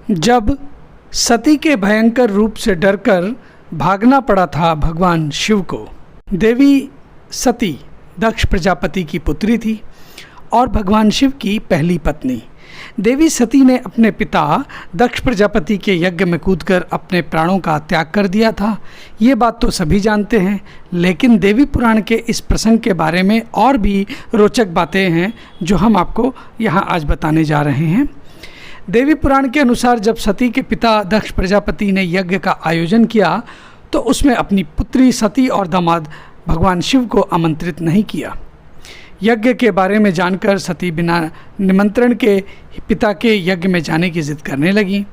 जब सती के भयंकर रूप से डरकर भागना पड़ा था भगवान शिव को। देवी सती दक्ष प्रजापति की पुत्री थी और भगवान शिव की पहली पत्नी। देवी सती ने अपने पिता दक्ष प्रजापति के यज्ञ में कूदकर अपने प्राणों का त्याग कर दिया था। ये बात तो सभी जानते हैं, लेकिन देवी पुराण के इस प्रसंग के बारे में और भी रोचक बातें हैं जो हम आपको यहाँ आज बताने जा रहे हैं। देवी पुराण के अनुसार जब सती के पिता दक्ष प्रजापति ने यज्ञ का आयोजन किया तो उसमें अपनी पुत्री सती और दामाद भगवान शिव को आमंत्रित नहीं किया। यज्ञ के बारे में जानकर सती बिना निमंत्रण के पिता के यज्ञ में जाने की जिद करने लगी।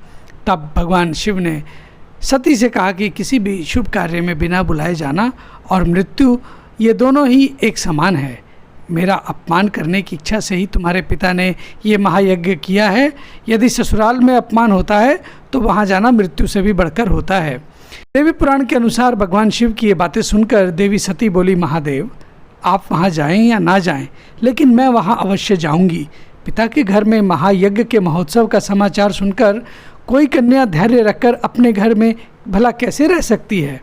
तब भगवान शिव ने सती से कहा कि किसी भी शुभ कार्य में बिना बुलाए जाना और मृत्यु ये दोनों ही एक समान है। मेरा अपमान करने की इच्छा से ही तुम्हारे पिता ने ये महायज्ञ किया है। यदि ससुराल में अपमान होता है तो वहाँ जाना मृत्यु से भी बढ़कर होता है। देवी पुराण के अनुसार भगवान शिव की ये बातें सुनकर देवी सती बोली, महादेव आप वहाँ जाएं या ना जाएं, लेकिन मैं वहाँ अवश्य जाऊंगी। पिता के घर में महायज्ञ के महोत्सव का समाचार सुनकर कोई कन्या धैर्य रखकर अपने घर में भला कैसे रह सकती है।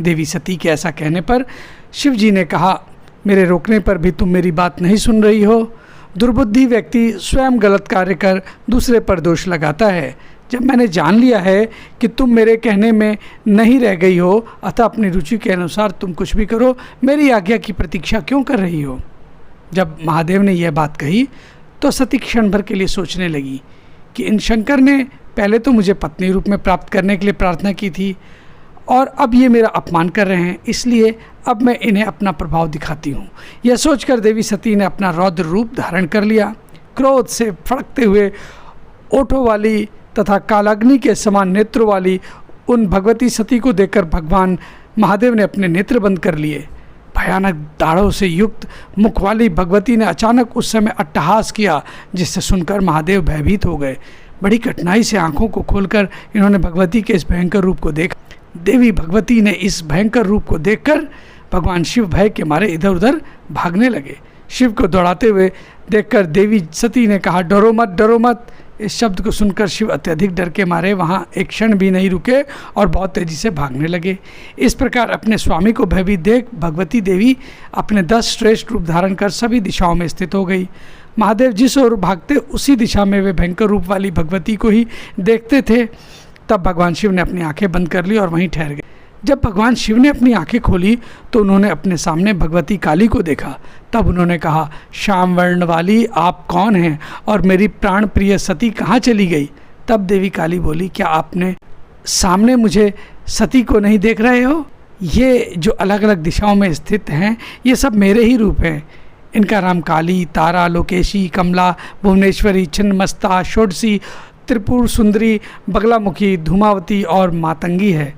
देवी सती के ऐसा कहने पर शिव जी ने कहा, मेरे रोकने पर भी तुम मेरी बात नहीं सुन रही हो। दुर्बुद्धि व्यक्ति स्वयं गलत कार्य कर दूसरे पर दोष लगाता है। जब मैंने जान लिया है कि तुम मेरे कहने में नहीं रह गई हो, अतः अपनी रुचि के अनुसार तुम कुछ भी करो, मेरी आज्ञा की प्रतीक्षा क्यों कर रही हो। जब महादेव ने यह बात कही तो सती क्षण भर के लिए सोचने लगी कि इन शंकर ने पहले तो मुझे पत्नी रूप में प्राप्त करने के लिए प्रार्थना की थी और अब ये मेरा अपमान कर रहे हैं, इसलिए अब मैं इन्हें अपना प्रभाव दिखाती हूँ। यह सोचकर देवी सती ने अपना रौद्र रूप धारण कर लिया। क्रोध से फड़कते हुए ओठों वाली तथा कालाग्नि के समान नेत्रों वाली उन भगवती सती को देखकर भगवान महादेव ने अपने नेत्र बंद कर लिए। भयानक दाढ़ों से युक्त मुख वाली भगवती ने अचानक उस समय अट्टहास किया, जिससे सुनकर महादेव भयभीत हो गए। बड़ी कठिनाई से आंखों को खोलकर इन्होंने भगवती के इस भयंकर रूप को देखा। देवी भगवती ने इस भयंकर रूप को देखकर भगवान शिव भय के मारे इधर उधर भागने लगे। शिव को दौड़ाते हुए देखकर देवी सती ने कहा, डरो मत, डरो मत। इस शब्द को सुनकर शिव अत्यधिक डर के मारे वहाँ एक क्षण भी नहीं रुके और बहुत तेजी से भागने लगे। इस प्रकार अपने स्वामी को भयभीत देख भगवती देवी अपने 10 श्रेष्ठ रूप धारण कर सभी दिशाओं में स्थित हो गई। महादेव जिस ओर भागते उसी दिशा में वे भयंकर रूप वाली भगवती को ही देखते थे। तब भगवान शिव ने अपनी आंखें बंद कर ली और वहीं ठहर गए। जब भगवान शिव ने अपनी आंखें खोली तो उन्होंने अपने सामने भगवती काली को देखा। तब उन्होंने कहा, श्याम वर्ण वाली आप कौन हैं और मेरी प्राण प्रिय सती कहाँ चली गई। तब देवी काली बोली, क्या आपने सामने मुझे सती को नहीं देख रहे हो। ये जो अलग अलग दिशाओं में स्थित हैं ये सब मेरे ही रूप हैं। इनका नाम काली, तारा, लोकेशी, कमला, भुवनेश्वरी, छिन्नमस्ता, षोडशी, त्रिपुर सुंदरी, बगलामुखी, धूमावती और मातंगी है।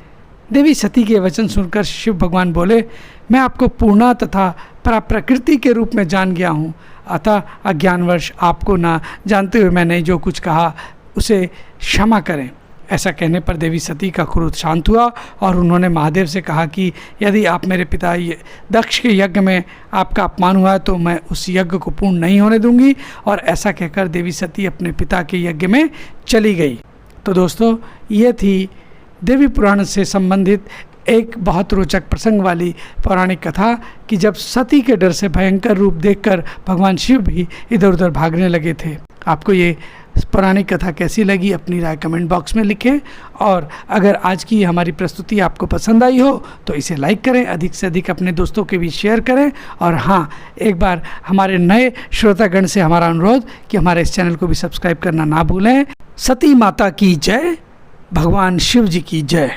देवी सती के वचन सुनकर शिव भगवान बोले, मैं आपको पूर्णा तथा प्रकृति के रूप में जान गया हूँ, अतः अज्ञानवश आपको ना जानते हुए मैंने जो कुछ कहा उसे क्षमा करें। ऐसा कहने पर देवी सती का क्रोध शांत हुआ और उन्होंने महादेव से कहा कि यदि आप मेरे पिता दक्ष के यज्ञ में आपका अपमान हुआ तो मैं उस यज्ञ को पूर्ण नहीं होने दूंगी। और ऐसा कहकर देवी सती अपने पिता के यज्ञ में चली गई। तो दोस्तों, ये थी देवी पुराण से संबंधित एक बहुत रोचक प्रसंग वाली पौराणिक कथा कि जब सती के डर से भयंकर रूप देखकर भगवान शिव भी इधर उधर भागने लगे थे। आपको ये पौराणिक कथा कैसी लगी अपनी राय कमेंट बॉक्स में लिखें। और अगर आज की हमारी प्रस्तुति आपको पसंद आई हो तो इसे लाइक करें, अधिक से अधिक अपने दोस्तों के बीच शेयर करें। और हाँ, एक बार हमारे नए श्रोतागण से हमारा अनुरोध कि हमारे इस चैनल को भी सब्सक्राइब करना ना भूलें। सती माता की जय, भगवान शिव जी की जय।